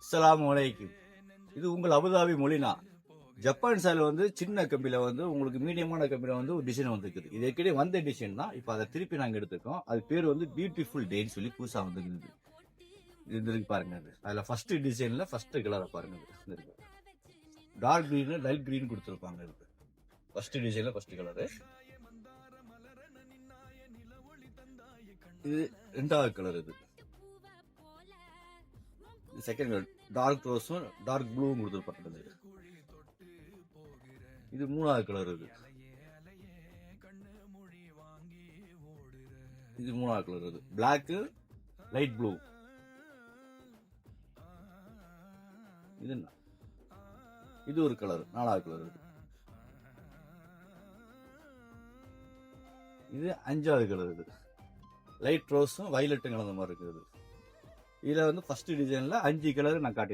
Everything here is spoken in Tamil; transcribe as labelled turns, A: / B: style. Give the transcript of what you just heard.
A: அஸ்ஸலாமு அலைக்கும். இது உங்கள் அபுதாபி மொழினா. ஜப்பான் சால் வந்து சின்ன கம்பியில வந்து உங்களுக்கு மீடியமான கம்பியில வந்து ஒரு டிசைன் வந்துருக்குது. இது ஏற்கனவே வந்த டிசைன் தான். இப்போ அதை திருப்பி நாங்கள் எடுத்துருக்கோம். அது பேர் வந்து பியூட்டிஃபுல் டேன்னு சொல்லி புதுசாக வந்துருக்குது. இது இருக்கு பாருங்க. அது அதில் ஃபர்ஸ்ட் டிசைன்ல ஃபர்ஸ்ட் கலரை பாருங்க. இது இருக்கு. டார்க் கிரீன் லைட் கிரீன் கொடுத்துருப்பாங்க. இருக்கு ஃபர்ஸ்ட் டிசைன்ல ஃபர்ஸ்ட் கலரு. இது ரெண்டாவது கலர். இது செகண்ட் கலர் டார்க் ரோஸும் டார்க் ப்ளூவும் கொடுத்துருப்பாங்க. இது மூணாவது கலர். இது மூணாவது கலர். இது பிளாக் லைட் ப்ளூ. இது ஒரு கலர், நாலாவது கலர். இது அஞ்சாவது கலர். இது லைட் ரோஸும் வயலட்டும் கலந்த மாதிரி இருக்குது. இதுல வந்து ஃபர்ஸ்ட் டிசைன்ல 5 கலர் நான் காட்டி